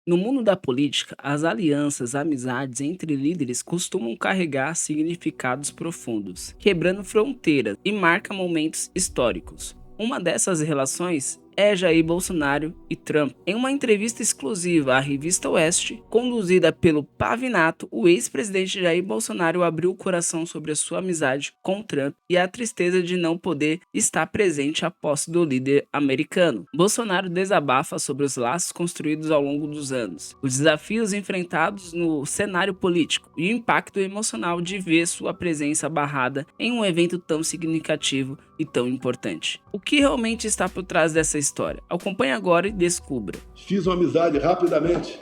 No mundo da política, as alianças, amizades entre líderes costumam carregar significados profundos, quebrando fronteiras e marca momentos históricos. Uma dessas relações é Jair Bolsonaro e Trump. Em uma entrevista exclusiva à revista Oeste, conduzida pelo Pavinato, o ex-presidente Jair Bolsonaro abriu o coração sobre a sua amizade com Trump e a tristeza de não poder estar presente à posse do líder americano. Bolsonaro desabafa sobre os laços construídos ao longo dos anos, os desafios enfrentados no cenário político e o impacto emocional de ver sua presença barrada em um evento tão significativo e tão importante. O que realmente está por trás dessa história? Acompanhe agora e descubra. Fiz uma amizade rapidamente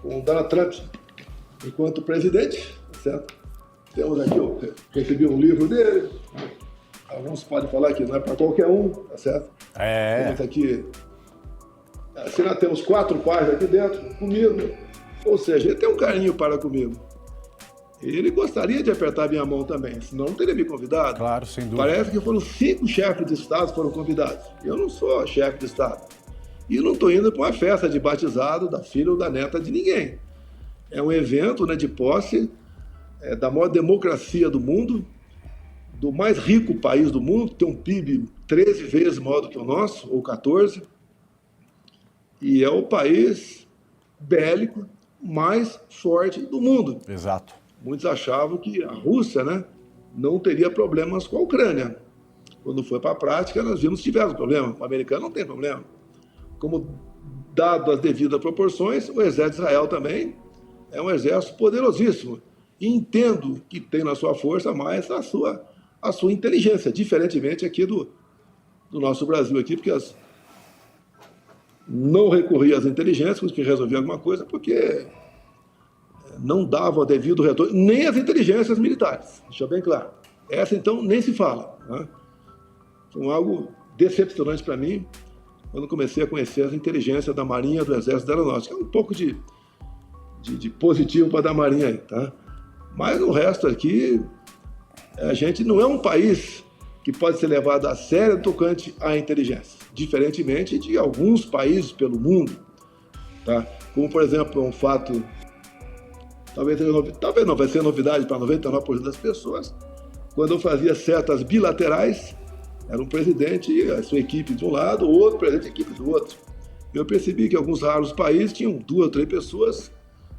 com o Donald Trump enquanto presidente, certo? Temos aqui, eu recebi um livro dele, alguns podem falar que não é para qualquer um, tá certo? Temos aqui, assim, nós temos 4 páginas aqui dentro, comigo, ou seja, ele tem um carinho para comigo. Ele gostaria de apertar minha mão também, senão não teria me convidado. Claro, sem dúvida. Parece que foram 5 chefes de Estado que foram convidados. Eu não sou chefe de Estado. E não estou indo para uma festa de batizado da filha ou da neta de ninguém. É um evento, né, de posse da maior democracia do mundo, do mais rico país do mundo, que tem um PIB 13 vezes maior do que o nosso, ou 14. E é o país bélico mais forte do mundo. Exato. Muitos achavam que a Rússia, né, não teria problemas com a Ucrânia. Quando foi para a prática, nós vimos que tiveram problema. O americano não tem problema. Como, dado as devidas proporções, o exército de Israel também é um exército poderosíssimo. E entendo que tem na sua força mais a sua inteligência, diferentemente aqui do nosso Brasil, aqui, porque não recorria às inteligências que resolviam alguma coisa, porque não dava o devido retorno, nem as inteligências militares, deixa bem claro. Essa, então, nem se fala. Né? Foi algo decepcionante para mim, quando comecei a conhecer as inteligências da Marinha, do Exército, da Aeronáutica. É um pouco de positivo para dar Marinha aí, tá? Mas o resto aqui, a gente não é um país que pode ser levado a sério tocante à inteligência, diferentemente de alguns países pelo mundo, tá? Como, por exemplo, um fato... Talvez não vai ser novidade para 99% das pessoas. Quando eu fazia certas bilaterais, era um presidente e a sua equipe de um lado, o outro presidente e a equipe do outro. Eu percebi que alguns raros países tinham 2 ou 3 pessoas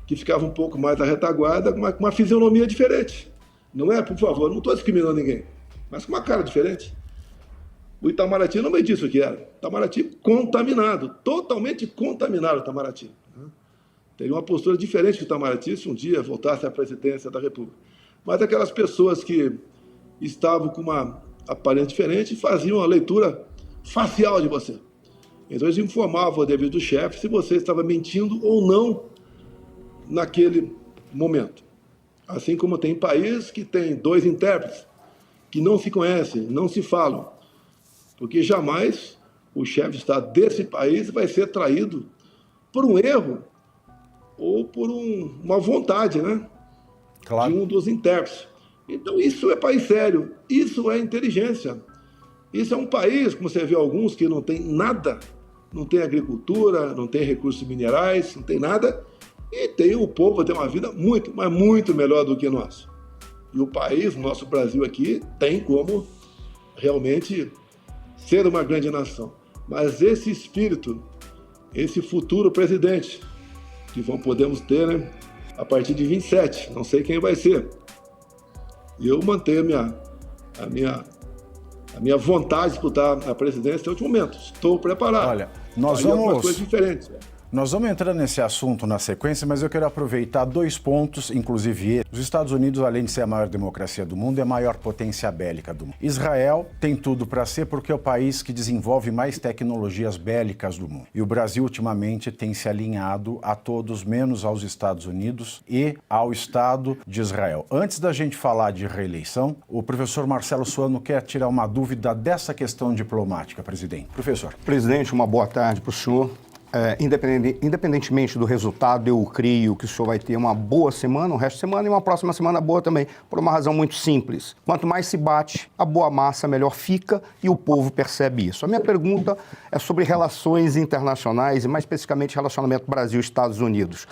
que ficavam um pouco mais à retaguarda, com uma fisionomia diferente. Não é, por favor, não estou discriminando ninguém, mas com uma cara diferente. O Itamaraty não me disse o que era. Itamaraty contaminado, totalmente contaminado o Itamaraty. Teria uma postura diferente do Itamaraty se um dia voltasse à presidência da República. Mas aquelas pessoas que estavam com uma aparência diferente faziam a leitura facial de você. Então eles informavam o devido chefe se você estava mentindo ou não naquele momento. Assim como tem países que tem 2 intérpretes que não se conhecem, não se falam, porque jamais o chefe de Estado desse país vai ser traído por um erro ou por uma vontade, né? Claro. De um dos intérpretes. Então isso é país sério, isso é inteligência. Isso é um país, como você vê alguns, que não tem nada, não tem agricultura, não tem recursos minerais, não tem nada, e o povo tem uma vida muito, mas muito melhor do que nós. E o país, o nosso Brasil aqui, tem como realmente ser uma grande nação. Mas esse espírito, esse futuro presidente, que podemos ter, né, a partir de 27, não sei quem vai ser. E eu mantenho a minha vontade de disputar a presidência até o último momento. Estou preparado. Olha, nós vamos... coisas diferentes. Nós vamos entrar nesse assunto na sequência, mas eu quero aproveitar 2 pontos, inclusive os Estados Unidos, além de ser a maior democracia do mundo, é a maior potência bélica do mundo. Israel tem tudo para ser porque é o país que desenvolve mais tecnologias bélicas do mundo. E o Brasil, ultimamente, tem se alinhado a todos, menos aos Estados Unidos e ao Estado de Israel. Antes da gente falar de reeleição, o professor Marcelo Suano quer tirar uma dúvida dessa questão diplomática, presidente. Professor. Presidente, uma boa tarde para o senhor. Independentemente do resultado, eu creio que o senhor vai ter uma boa semana, um resto de semana e uma próxima semana boa também, por uma razão muito simples. Quanto mais se bate, a boa massa melhor fica e o povo percebe isso. A minha pergunta é sobre relações internacionais e mais especificamente relacionamento Brasil-Estados Unidos.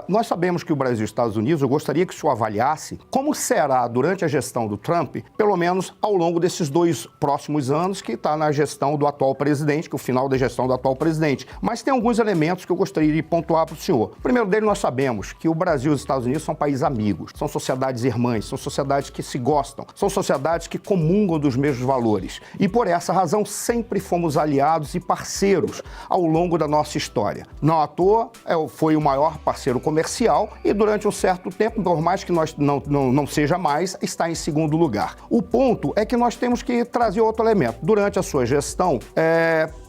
Nós sabemos que o Brasil e os Estados Unidos, eu gostaria que o senhor avaliasse como será durante a gestão do Trump, pelo menos ao longo desses 2 próximos anos que está na gestão do atual presidente, que é o final da gestão do atual presidente. Mas tem alguns elementos que eu gostaria de pontuar para o senhor. O primeiro dele, nós sabemos que o Brasil e os Estados Unidos são países amigos, são sociedades irmãs, são sociedades que se gostam, são sociedades que comungam dos mesmos valores. E por essa razão sempre fomos aliados e parceiros ao longo da nossa história. Não à toa, foi o maior parceiro comercial e durante um certo tempo, por mais que nós não seja mais, está em segundo lugar. O ponto é que nós temos que trazer outro elemento. Durante a sua gestão,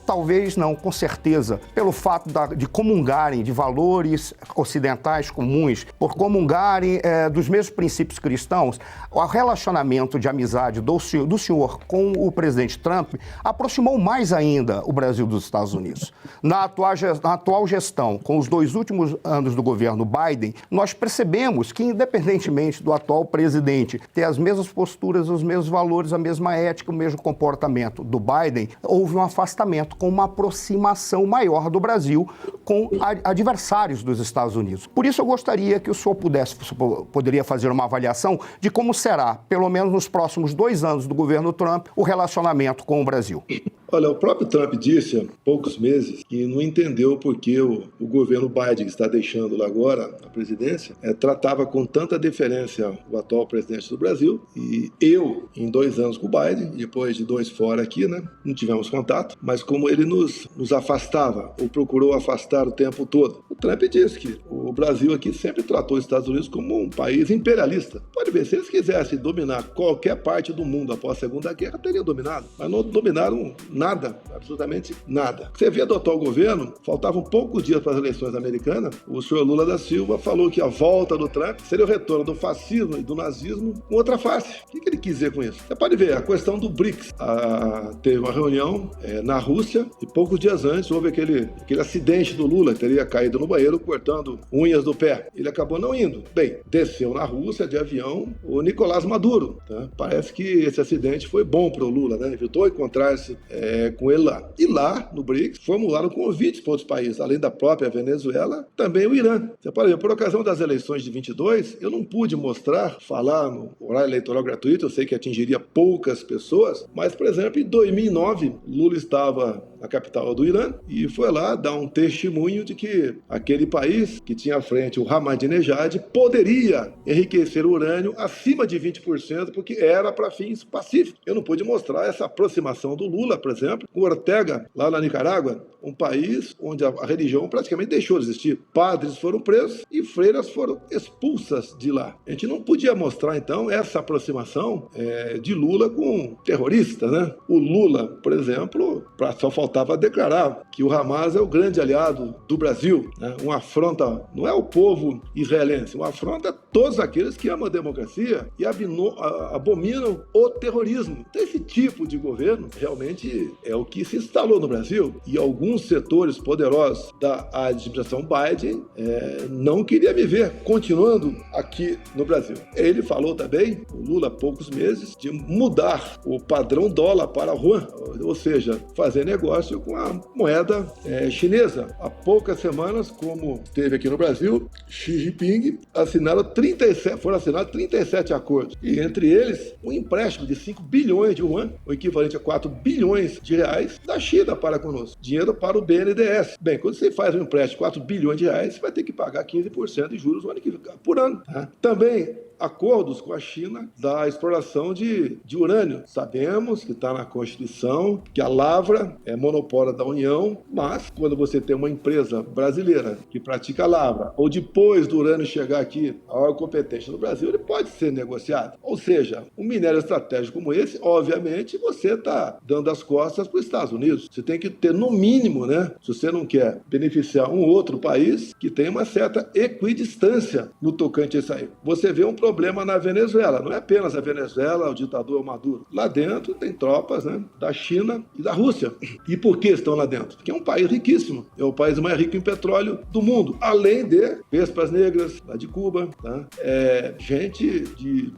talvez não, com certeza, pelo fato de comungarem de valores ocidentais comuns, por comungarem dos mesmos princípios cristãos, o relacionamento de amizade do senhor com o presidente Trump aproximou mais ainda o Brasil dos Estados Unidos. Na atual gestão, com os 2 últimos anos do governo Biden, nós percebemos que, independentemente do atual presidente ter as mesmas posturas, os mesmos valores, a mesma ética, o mesmo comportamento do Biden, houve um afastamento, com uma aproximação maior do Brasil com adversários dos Estados Unidos. Por isso eu gostaria que o senhor poderia fazer uma avaliação de como será, pelo menos nos próximos 2 anos do governo Trump, o relacionamento com o Brasil. Olha, o próprio Trump disse há poucos meses que não entendeu por que o governo Biden, que está deixando lá agora a presidência, tratava com tanta deferência o atual presidente do Brasil. E eu, em 2 anos com o Biden, depois de 2 fora aqui, né, não tivemos contato, mas como ele nos afastava, ou procurou afastar o tempo todo. O Trump disse que o Brasil aqui sempre tratou os Estados Unidos como um país imperialista. Pode ver, se eles quisessem dominar qualquer parte do mundo após a Segunda Guerra, teriam dominado, mas não dominaram nada, absolutamente nada. Você vê do atual governo, faltavam poucos dias para as eleições americanas, o senhor Lula da Silva falou que a volta do Trump seria o retorno do fascismo e do nazismo com outra face. O que ele quis dizer com isso? Você pode ver, a questão do BRICS. Teve uma reunião na Rússia e poucos dias antes houve aquele acidente do Lula, que teria caído no banheiro cortando unhas do pé. Ele acabou não indo. Bem, desceu na Rússia de avião o Nicolás Maduro. Tá? Parece que esse acidente foi bom para o Lula, né? Evitou encontrar-se com ele lá. E lá, no BRICS, formularam convites para outros países, além da própria Venezuela, também o Irã. Você pode ver, por ocasião das eleições de 22, eu não pude falar no horário eleitoral gratuito, eu sei que atingiria poucas pessoas, mas, por exemplo, em 2009, Lula estava na capital do Irã e foi lá dar um testemunho de que aquele país que tinha à frente o Ahmadinejad poderia enriquecer o urânio acima de 20%, porque era para fins pacíficos. Eu não pude mostrar essa aproximação do Lula, por exemplo, com Ortega, lá na Nicarágua, um país onde a religião praticamente deixou de existir. Padres foram presos e freiras foram expulsas de lá. A gente não podia mostrar, então, essa aproximação de Lula com terroristas, né? O Lula, por exemplo, só faltava declarar que o Hamas é o grande aliado do Brasil, né? Uma afronta, não é o povo israelense, uma afronta a todos aqueles que amam a democracia e abominam o terrorismo. Então, esse tipo de governo realmente é o que se instalou no Brasil e alguns setores poderosos da administração Biden não queriam me ver continuando aqui no Brasil. Ele falou também, o Lula, há poucos meses, de mudar o padrão dólar para yuan, ou seja, fazer negócio com a moeda chinesa. Há poucas semanas, como teve aqui no Brasil, Xi Jinping foram assinados 37 acordos, e entre eles um empréstimo de 5 bilhões de yuan, o equivalente a 4 bilhões de reais, da China para conosco, dinheiro para o BNDES. Bem, quando você faz um empréstimo de 4 bilhões de reais, você vai ter que pagar 15% de juros no ano que vem, por ano. Tá? Também acordos com a China da exploração de urânio. Sabemos que está na Constituição que a lavra é monopólio da União, mas quando você tem uma empresa brasileira que pratica a lavra, ou depois do urânio chegar aqui, a órgão competente no Brasil, ele pode ser negociado. Ou seja, um minério estratégico como esse, obviamente, você está dando as costas para os Estados Unidos. Você tem que ter, no mínimo, né, se você não quer beneficiar um outro país, que tenha uma certa equidistância no tocante a isso aí. Você vê um problema problema na Venezuela. Não é apenas a Venezuela, o ditador Maduro. Lá dentro tem tropas, né, da China e da Rússia. E por que estão lá dentro? Porque é um país riquíssimo. É o país mais rico em petróleo do mundo. Além de Vespas Negras, lá de Cuba. Tá? Gente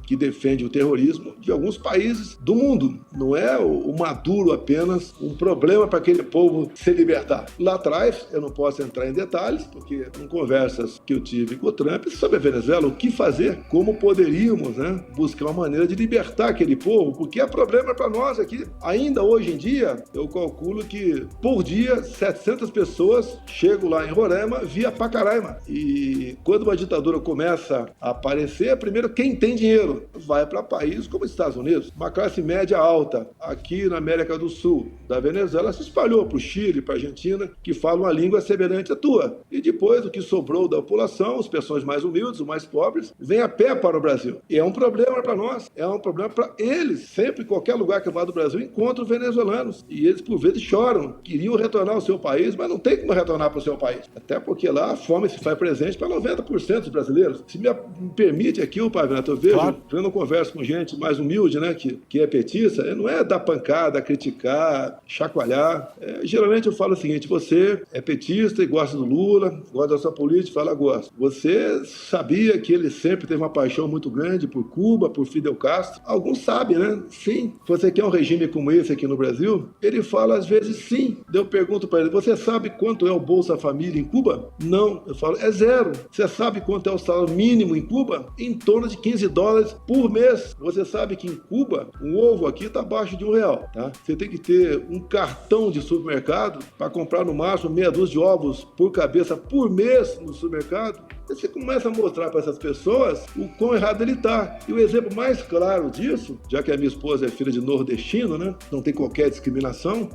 que defende o terrorismo de alguns países do mundo. Não é o Maduro apenas um problema para aquele povo se libertar. Lá atrás, eu não posso entrar em detalhes, porque em conversas que eu tive com o Trump sobre a Venezuela, o que fazer, como poderíamos, né, buscar uma maneira de libertar aquele povo, porque é problema para nós aqui. Ainda hoje em dia, eu calculo que por dia 700 pessoas chegam lá em Roraima via Pacaraima. E quando uma ditadura começa a aparecer, primeiro quem tem dinheiro vai para países como os Estados Unidos. Uma classe média alta aqui na América do Sul, da Venezuela, se espalhou para o Chile, para a Argentina, que falam uma língua semelhante à tua. E depois o que sobrou da população, as pessoas mais humildes, os mais pobres, vem a pé para o Brasil. E é um problema para nós, é um problema para eles. Sempre, em qualquer lugar que eu vá do Brasil, encontro venezuelanos. E eles, por vezes, choram. Queriam retornar ao seu país, mas não tem como retornar para o seu país. Até porque lá a fome se faz presente para 90% dos brasileiros. Se me permite aqui, o Padre Neto, eu vejo, quando eu converso com gente mais humilde, né, que é petista, não é dar pancada, criticar, chacoalhar. Geralmente eu falo o seguinte: você é petista e gosta do Lula, gosta da sua política, fala gosta. Você sabia que ele sempre teve uma paixão muito grande por Cuba, por Fidel Castro? Alguns sabem, né? Sim. Você quer um regime como esse aqui no Brasil? Ele fala às vezes sim. Eu pergunto para ele: você sabe quanto é o Bolsa Família em Cuba? Não. Eu falo: é zero. Você sabe quanto é o salário mínimo em Cuba? Em torno de $15 por mês. Você sabe que em Cuba, um ovo aqui está abaixo de R$1, tá? Você tem que ter um cartão de supermercado para comprar no máximo meia dúzia de ovos por cabeça por mês no supermercado. Você começa a mostrar para essas pessoas o quão errado ele está. E o exemplo mais claro disso, já que a minha esposa é filha de nordestino, né, não tem qualquer discriminação,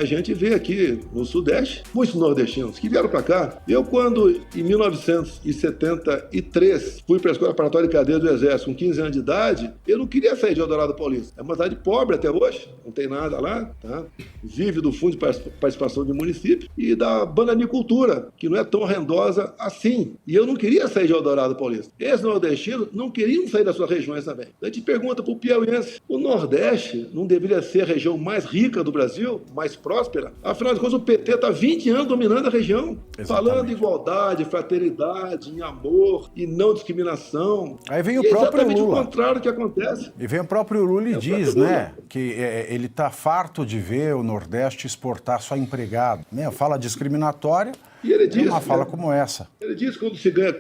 a gente vê aqui no Sudeste muitos nordestinos que vieram para cá. Eu, quando em 1973 fui para a Escola Preparatória de Cadeia do Exército com 15 anos de idade, eu não queria sair de Eldorado Paulista. É uma cidade pobre até hoje, não tem nada lá, tá? Vive do Fundo de Participação de Município e da bananicultura, que não é tão rendosa assim. E eu não queria sair de Eldorado Paulista. Esses nordestinos não queriam sair das suas regiões também. A gente pergunta para o piauiense: o Nordeste não deveria ser a região mais rica do Brasil, mais próspera? Afinal de contas, o PT está 20 anos dominando a região. Exatamente. Falando em igualdade, fraternidade, em amor e não discriminação. Aí vem o próprio Lula. É exatamente o contrário que acontece. E vem o próprio Lula e diz, né, que ele está farto de ver o Nordeste exportar só empregado. Né? Fala discriminatória. E ele diz, uma fala como essa. Ele diz que quando se ganha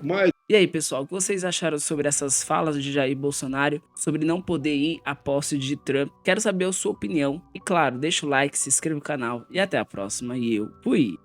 mais... E aí, pessoal, o que vocês acharam sobre essas falas de Jair Bolsonaro, sobre não poder ir à posse de Trump? Quero saber a sua opinião. E claro, deixa o like, se inscreva no canal e até a próxima. E eu fui!